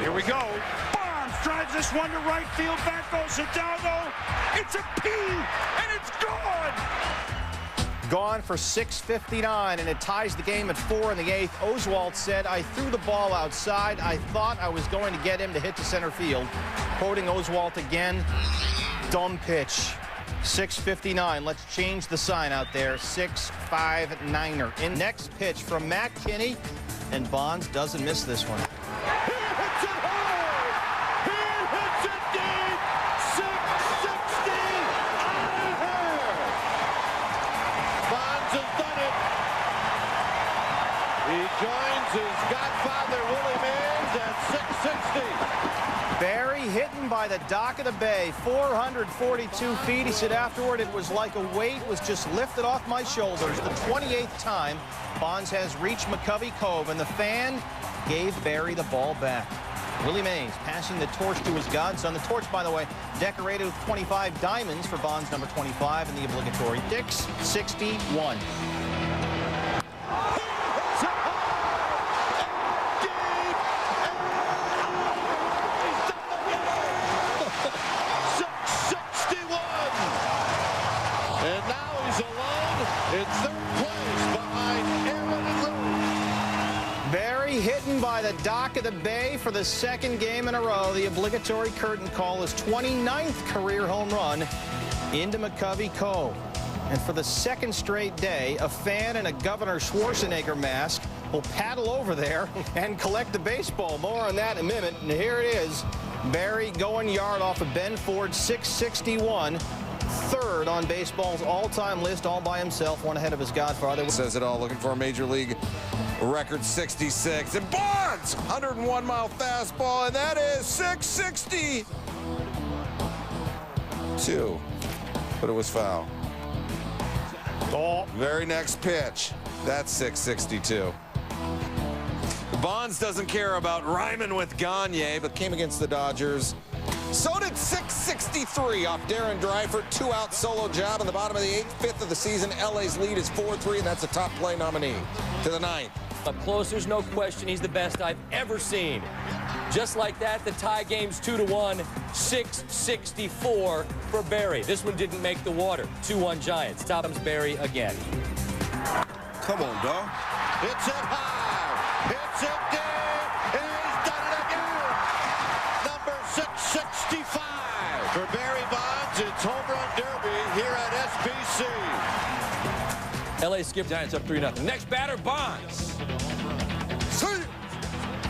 Here we go. Bonds drives this one to right field. Back goes Hidalgo. It's a P, and it's gone. Gone for 6:59, and it ties the game at 4 in the 8th. Oswalt said, "I threw the ball outside. I thought I was going to get him to hit to center field." Quoting Oswalt again, dumb pitch. 6:59. Let's change the sign out there. 6-5-9er. In next pitch from Matt Kinney, and Bonds doesn't miss this one. He joins his godfather, Willie Mays, at 660. Barry hitting by the dock of the bay, 442 feet. He said afterward, it was like a weight was just lifted off my shoulders. The 28th time Bonds has reached McCovey Cove, and the fan gave Barry the ball back. Willie Mays passing the torch to his godson. The torch, by the way, decorated with 25 diamonds for Bonds number 25 in the obligatory 661. And now he's alone in third place behind Aaron and Rose. Barry hitting by the dock of the bay for the second game in a row. The obligatory curtain call, his 29th career home run into McCovey Cove. And for the second straight day, a fan in a Governor Schwarzenegger mask will paddle over there and collect the baseball. More on that in a minute. And here it is. Barry going yard off of Ben Ford's 661. Third on baseball's all-time list, all by himself, one ahead of his godfather. Says it all, looking for a major league record 66. And Bonds, 101-mile fastball, and that is 662. But it was foul. Oh. Very next pitch, that's 662. Bonds doesn't care about rhyming with Gagne, but came against the Dodgers. So did 663 off Darren Dreifert. 2-out solo job in the bottom of the 8th, 5th of the season. LA's lead is 4-3, and that's a top play nominee. To the 9th. Up close, there's no question he's the best I've ever seen. Just like that, the tie game's 2-1, 664 for Barry. This one didn't make the water. 2-1 Giants. Top comes Barry again. Come on, dog. Hits it high. Hits it deep. He's done it again. Number 665 for Barry Bonds. It's Home Run Derby here at SBC. LA skip Giants up 3-0. Next batter, Bonds.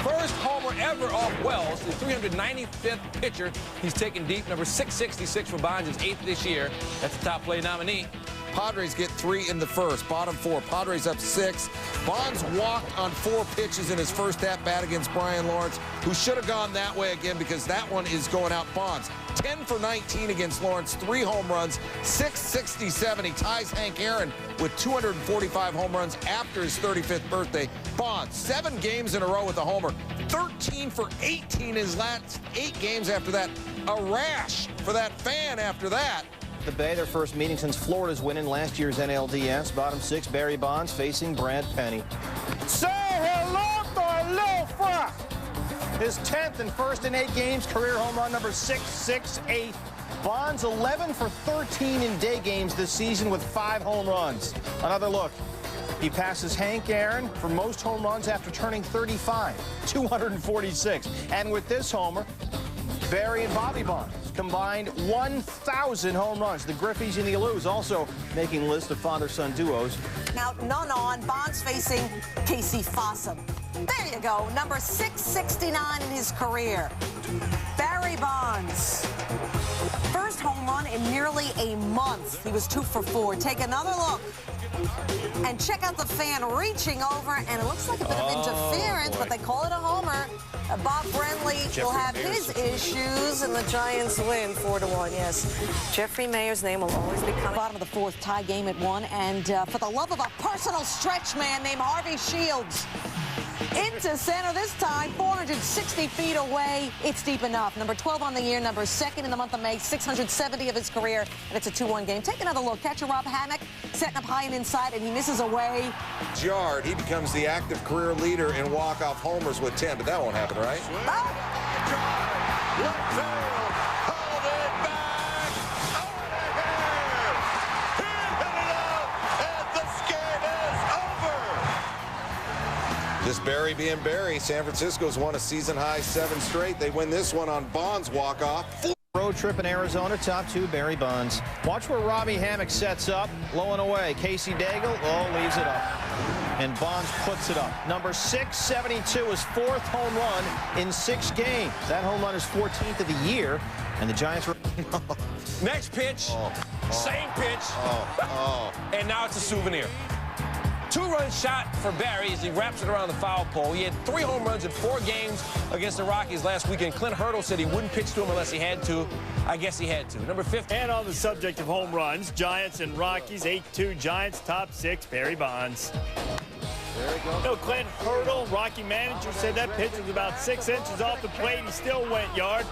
First homer ever off Wells, the 395th pitcher he's taken deep. Number 666 for Bonds, his 8th this year. That's the top play nominee. Padres get 3 in the first. Bottom 4. Padres up 6. Bonds walked on 4 pitches in his first at-bat against Brian Lawrence, who should have gone that way again because that one is going out. Bonds 10 for 19 against Lawrence, 3 home runs, 667. He ties Hank Aaron with 245 home runs after his 35th birthday. Bonds 7 games in a row with a homer, 13 for 18 his last 8 games after that. A rash for that fan after that. The Bay, their first meeting since Florida's win in last year's NLDS. Bottom 6, Barry Bonds facing Brad Penny. Say hello to a little fry. His 10th and first in 8 games, career home run number 668. Bonds 11 for 13 in day games this season with 5 home runs. Another look. He passes Hank Aaron for most home runs after turning 35, 246. And with this homer, Barry and Bobby Bonds combined 1,000 home runs. The Griffeys and the Alous also making a list of father-son duos. Now, none on. Bonds facing Casey Fossum. There you go. Number 669 in his career. Barry Bonds. First home run in nearly a month. He was 2 for 4. Take another look. And check out the fan reaching over, and it looks like a bit of interference, but they call it a homer. Bob Brenly will have his issues, and the Giants win 4-1, yes. Jeffrey Mayer's name will always be coming. Bottom of the 4th, tie game at 1, and for the love of a personal stretch man named Harvey Shields, into center this time, 460 feet away. It's deep enough. Number 12 on the year, number 2nd in the month of May, 670 of his career, and it's a 2-1 game. Take another look. Catcher Rob Hammock setting up high and inside, and he misses away. Yard, he becomes the active career leader in walk-off homers with 10, but that won't happen, right? Oh. drive. Left field. Hold it back. Over to here. He hit it out. And the skate is over. This Barry being Barry, San Francisco's won a season-high 7 straight. They win this one on Bonds' walk-off. Road trip in Arizona, top 2, Barry Bonds. Watch where Robbie Hammock sets up, low and away. Casey Daigle, leaves it up. And Bonds puts it up. Number 672, his 4th home run in 6 games. That home run is 14th of the year, and the Giants were... Next pitch, same pitch, and now it's a souvenir. 2-run shot for Barry as he wraps it around the foul pole. He had 3 home runs in 4 games against the Rockies last weekend. Clint Hurdle said he wouldn't pitch to him unless he had to. I guess he had to. Number 15. And on the subject of home runs, Giants and Rockies, 8-2 Giants, top 6, Barry Bonds. There he goes. No, Clint Hurdle, Rocky manager, said that pitch was about 6 inches off the plate. He still went yard.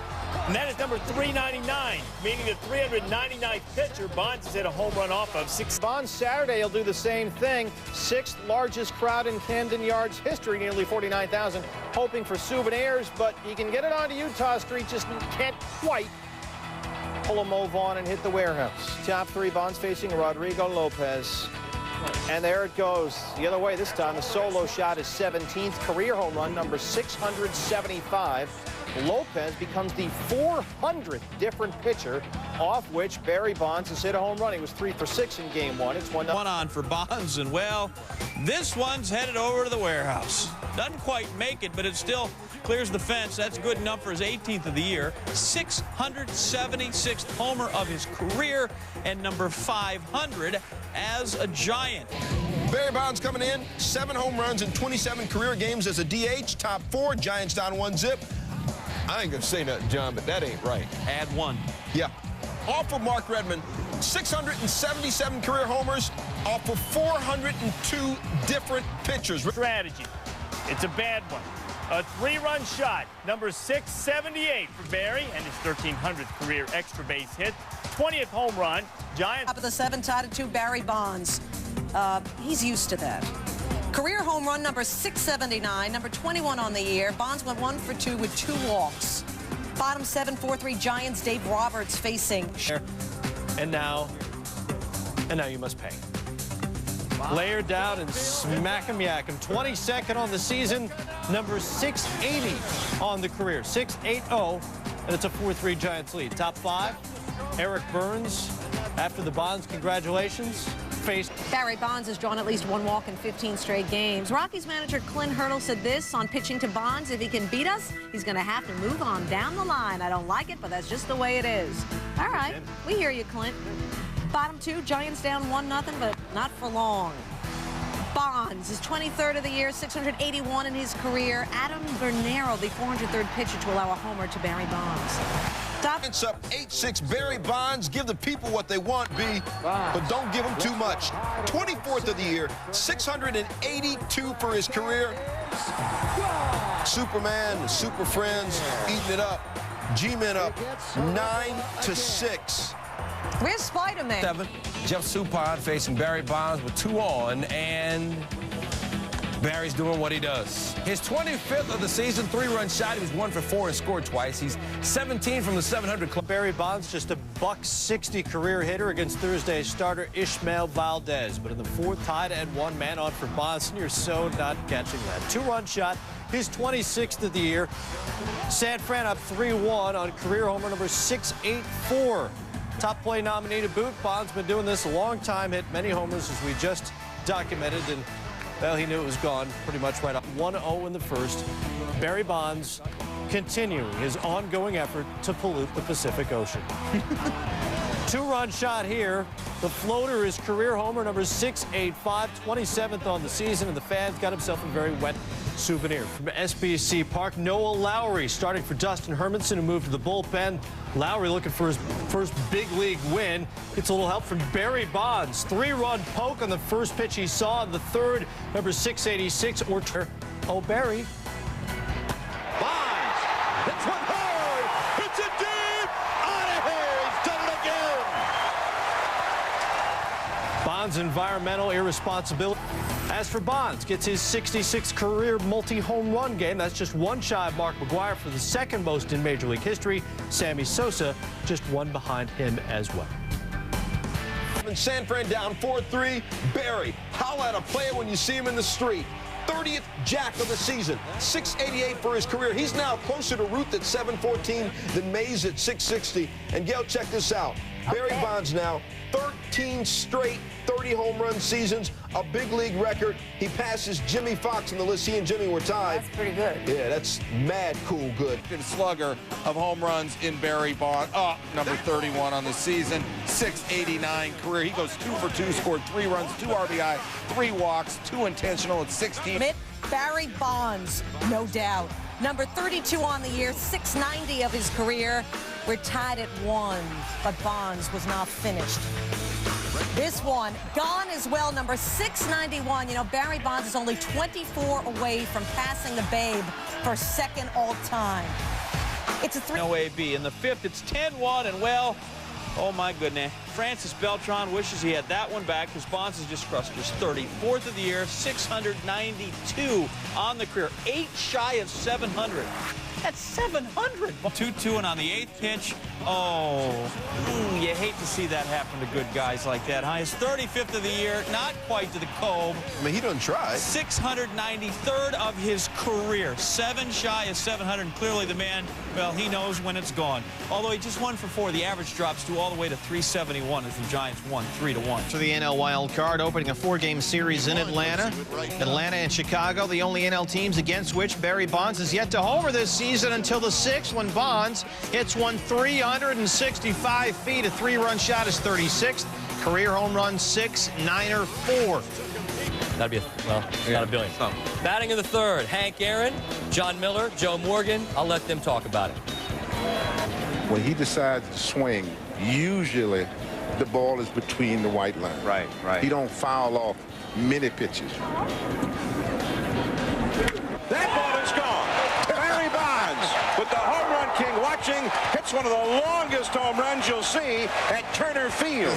And that is number 399, meaning the 399th pitcher Bonds has hit a home run off of. Bonds Saturday will do the same thing. 6th largest crowd in Camden Yards history, nearly 49,000, hoping for souvenirs, but he can get it onto Utah Street, just can't quite pull a move on and hit the warehouse. Top 3, Bonds facing Rodrigo Lopez. And there it goes the other way this time. The solo shot is 17th career home run, number 675. Lopez becomes the 400th different pitcher off which Barry Bonds has hit a home run. He was 3 for 6 in game 1. It's 1-0. One on for Bonds, and well, this one's headed over to the warehouse. Doesn't quite make it, but it still clears the fence. That's good enough for his 18th of the year. 676th homer of his career, and number 500 as a Giant. Barry Bonds coming in, 7 home runs in 27 career games as a DH. Top 4, Giants down 1-zip. I ain't gonna say nothing, John, but that ain't right. Add 1. Yeah. Off of Mark Redmond, 677 career homers off of 402 different pitchers. Strategy. It's a bad one. A 3-run shot, number 678 for Barry, and his 1,300th career extra base hit. 20th home run. Giants. Top of the 7, tied at 2, Barry Bonds. He's used to that. Career home run number 679, number 21 on the year. Bonds went 1 for 2 with 2 walks. Bottom 7, 4-3 Giants, Dave Roberts facing. And now you must pay. Layer down and smack him, yak him. 22nd on the season, number 680 on the career. 680, and it's a 4-3 Giants lead. Top 5, Eric Burns. After the Bonds, congratulations. Barry Bonds has drawn at least 1 walk in 15 straight games. Rockies manager Clint Hurdle said this on pitching to Bonds: if he can beat us, he's going to have to move on down the line. I don't like it, but that's just the way it is. All right, we hear you, Clint. Bottom 2, Giants down 1-0, but not for long. Bonds is 23rd of the year, 681 in his career. Adam Bernero, the 403rd pitcher to allow a homer to Barry Bonds. It's up 8-6 Barry Bonds. Give the people what they want, B, but don't give them too much. 24th of the year, 682 for his career. Superman, Super Friends, eating it up. G-Men up 9-6. Where's Spider-Man? 7, Jeff Suppan facing Barry Bonds with 2 on, and Barry's doing what he does. His 25th of the season, 3-run shot. He was 1 for 4 and scored twice. He's 17 from the 700 club. Barry Bonds, just a .160 career hitter against Thursday's starter Ishmael Valdez. But in the 4th, tied at 1, man on for Bonds, and you're so not catching that. 2-run shot, his 26th of the year. San Fran up 3-1 on career homer number 684. Top play nominated boot. Bonds been doing this a long time, hit many homers as we just documented, and well, he knew it was gone pretty much right up. 1-0 in the first. Barry Bonds continuing his ongoing effort to pollute the Pacific Ocean. 2-run shot here. The floater is career homer number 685, 27th on the season, and the fans got himself a very wet souvenir. From SBC Park, Noah Lowry starting for Dustin Hermanson, who moved to the bullpen. Lowry looking for his first big league win. Gets a little help from Barry Bonds. 3-run poke on the first pitch he saw. In the 3rd, number 686, Oh, Barry. Bonds hits one hard. Hits it deep. Out of here. He's done it again. Bonds environmental irresponsibility. As for Bonds, gets his 66th career multi-home run game. That's just one shy of Mark McGwire for the second most in Major League history. Sammy Sosa just one behind him as well. San Fran down 4-3. Barry, holla at a player when you see him in the street. 30th jack of the season, 688 for his career. He's now closer to Ruth at 714 than Mays at 660. And Gail, check this out. Barry Bonds now 13 straight 30 home run seasons, a big league record. He passes Jimmy Fox on the list. He and Jimmy were tied. That's pretty good. Yeah, that's mad cool good. Slugger of home runs in Barry Bonds. Number 31 on the season, 689 career. He goes 2 for 2, scored 3 runs, 2 RBI, 3 walks, 2 intentional at 16. Barry Bonds, no doubt. Number 32 on the year, 690 of his career. We're tied at 1, but Bonds was not finished. This one, gone as well, number 691. You know, Barry Bonds is only 24 away from passing the Babe for second all-time. It's a 3. No AB. In the 5th, it's 10-1, and well, oh my goodness. Francis Beltran wishes he had that one back because Bonds has just crushed his 34th of the year, 692 on the career, 8 shy of 700. That's 700. 2-2, and on the 8th pitch, you hate to see that happen to good guys like that. His 35th of the year, not quite to the Cove. I mean, he doesn't try. 693rd of his career, 7 shy of 700. And clearly the man, well, he knows when it's gone. Although he just won for 4, the average drops to all the way to 371 as the Giants won 3-1. For the NL wild card, opening a 4-game series in Atlanta. Atlanta and Chicago, the only NL teams against which Barry Bonds is yet to homer this season until the 6th, when Bonds hits one 365 feet. A 3-run shot is 36th. Career home run 6, 9er 4. That'd be not a billion. Oh. Batting in the 3rd, Hank Aaron, John Miller, Joe Morgan. I'll let them talk about it. When he decides to swing, usually the ball is between the white line. Right. He don't foul off many pitches. That ball is gone. Barry Bonds, with the home run king watching, hits one of the longest home runs you'll see at Turner Field.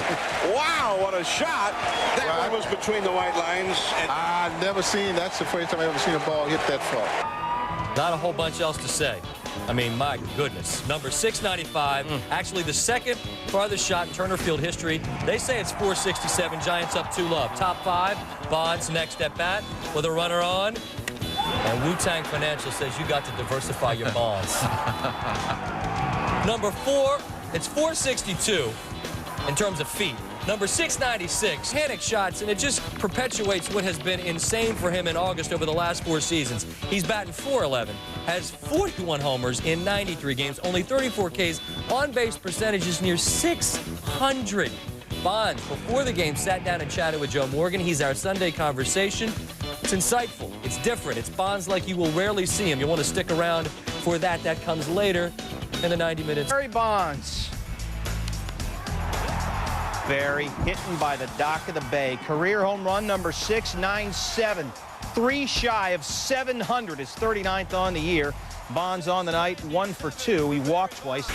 Wow, what a shot. That one was between the white lines. I've never seen, that's the first time I've ever seen a ball hit that far. Not a whole bunch else to say. I mean, my goodness. Number 695, actually the second farthest shot in Turner Field history. They say it's 467, Giants up 2-love. Top 5, Bonds next at bat with a runner on. And Wu-Tang Financial says you got to diversify your bonds. Number 4, it's 462 in terms of feet. Number 696, panic shots, and it just perpetuates what has been insane for him in August over the last 4 seasons. He's batting .411, has 41 homers in 93 games, only 34 Ks, on-base percentage is near 600. Bonds, before the game, sat down and chatted with Joe Morgan. He's our Sunday conversation. It's insightful. It's different. It's Bonds like you will rarely see him. You'll want to stick around for that. That comes later in the 90 minutes. Barry Bonds. Barry hitting by the dock of the bay. Career home run number 697. 3 shy of 700. His 39th on the year. Bonds on the night, 1 for 2. He walked twice.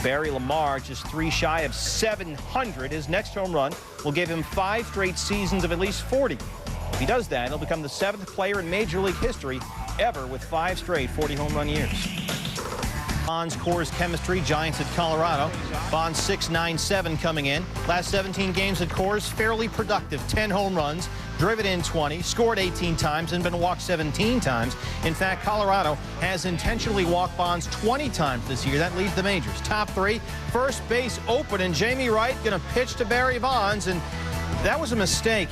Barry Lamar just 3 shy of 700. His next home run will give him 5 straight seasons of at least 40. If he does that, he'll become the 7th player in Major League history ever with 5 straight 40 home run years. Bonds Coors Chemistry, Giants at Colorado. Bonds 697 coming in. Last 17 games at Coors, fairly productive. 10 home runs, driven in 20, scored 18 times, and been walked 17 times. In fact, Colorado has intentionally walked Bonds 20 times this year. That leads the majors. Top 3, first base open, and Jamie Wright going to pitch to Barry Bonds, and that was a mistake.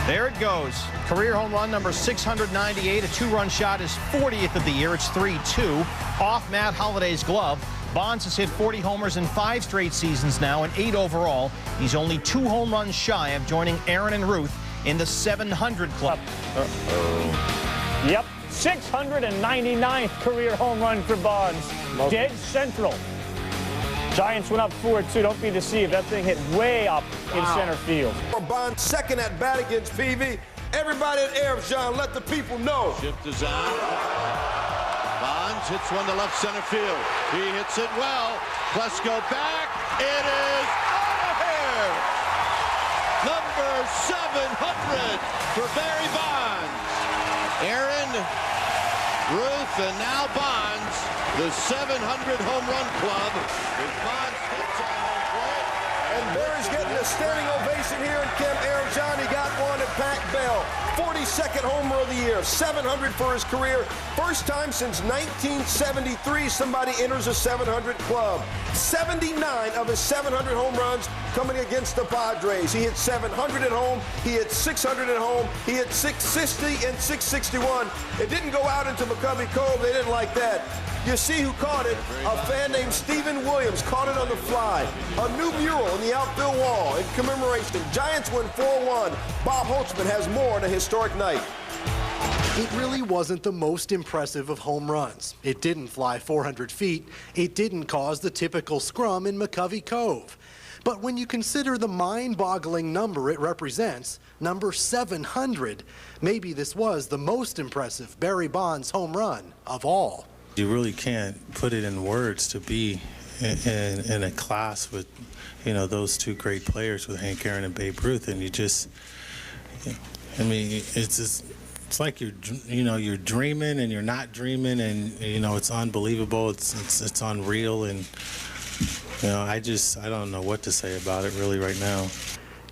There it goes. Career home run number 698. A 2-run shot is 40th of the year. It's 3-2 off Matt Holliday's glove. Bonds has hit 40 homers in 5 straight seasons now and 8 overall. He's only 2 home runs shy of joining Aaron and Ruth in the 700 club. Yep, 699th career home run for Bonds. Dead central. Giants went up 4-2. Don't be deceived. That thing hit way up in center field. Bonds second at bat against Peavy. Everybody at Air John, let the people know. Shift is on. Bonds hits one to left center field. He hits it well. Let's go back. It is over here. Number number 700 for Barry Bonds. Aaron, Ruth, and now Bonds, the 700 home run club. With Bonds hits on home plate. And Barry's getting a standing ovation here in Camp Arizona. He got one at Pac Bell. 42nd homer of the year, 700 for his career. First time since 1973 somebody enters a 700 club. 79 of his 700 home runs coming against the Padres. He hit 700 at home. He hit 600 at home. He hit 660 and 661. It didn't go out into McCovey Cove. They didn't like that. You see who caught it? A fan named Stephen Williams caught it on the fly. A new mural on the outfield wall in commemoration. Giants win 4-1. Bob Holtzman has more on a historic night. It really wasn't the most impressive of home runs. It didn't fly 400 feet. It didn't cause the typical scrum in McCovey Cove. But when you consider the mind-boggling number it represents, number 700, maybe this was the most impressive Barry Bonds home run of all. You really can't put it in words to be in a class with, you know, those two great players with Hank Aaron and Babe Ruth, and you just, I mean, it's just, it's like you're dreaming and you're not dreaming, and you know, it's unbelievable. It's unreal, and you know, I don't know what to say about it really right now.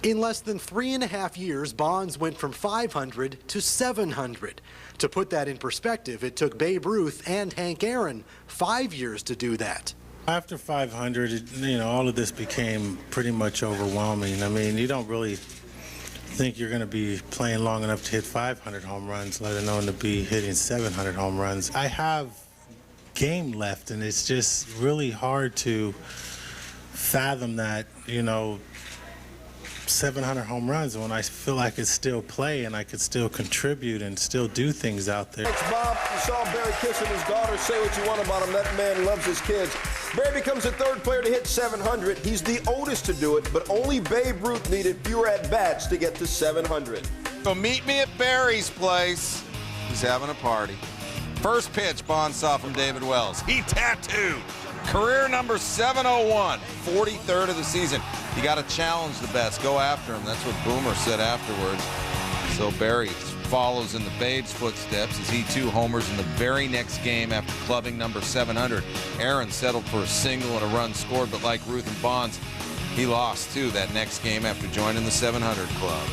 In less than 3.5 years, Bonds went from 500 to 700. To put that in perspective, it took Babe Ruth and Hank Aaron 5 years to do that. After 500, you know, all of this became pretty much overwhelming. I mean, you don't really think you're going to be playing long enough to hit 500 home runs, let alone to be hitting 700 home runs. I have game left, and it's just really hard to fathom that, you know, 700 home runs when I feel I could still play and I could still contribute and still do things out there. Thanks, Bob. You saw Barry kissing his daughter. Say what you want about him. That man loves his kids. Barry becomes the third player to hit 700. He's the oldest to do it, but only Babe Ruth needed fewer at-bats to get to 700. So meet me at Barry's place. He's having a party. First pitch Bonds saw from David Wells. He tattooed. Career number 701, 43rd of the season. You got to challenge the best. Go after him. That's what Boomer said afterwards. So Barry follows in the Babe's footsteps as he too homers in the very next game after clubbing number 700. Aaron settled for a single and a run scored, but like Ruth and Bonds, he lost too that next game after joining the 700 club.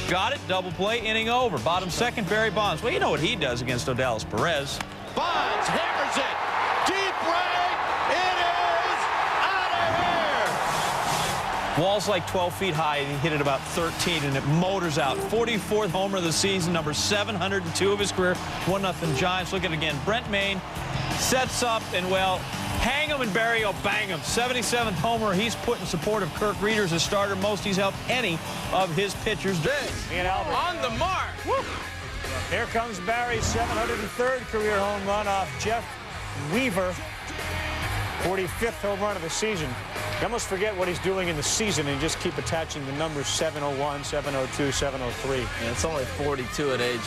Got it, double play, inning over. Bottom second, Barry Bonds. Well, you know what he does against Odalis Perez. Bonds hammers it. Deep right. It is out of here. Wall's like 12 feet high, and he hit it about 13, and it motors out. 44th homer of the season, number 702 of his career. 1-0 Giants. Look at it again. Brent Maine sets up, and, well, hang him and Barry will bang him. 77th homer he's put in support of Kirk Reeder as a starter. Most he's helped any of his pitchers do. And Albert On the mark. Woo. Here comes Barry's 703rd career home run off Jeff Weaver. 45th home run of the season. You almost forget what he's doing in the season and just keep attaching the numbers 701, 702, 703. And it's only 42 at age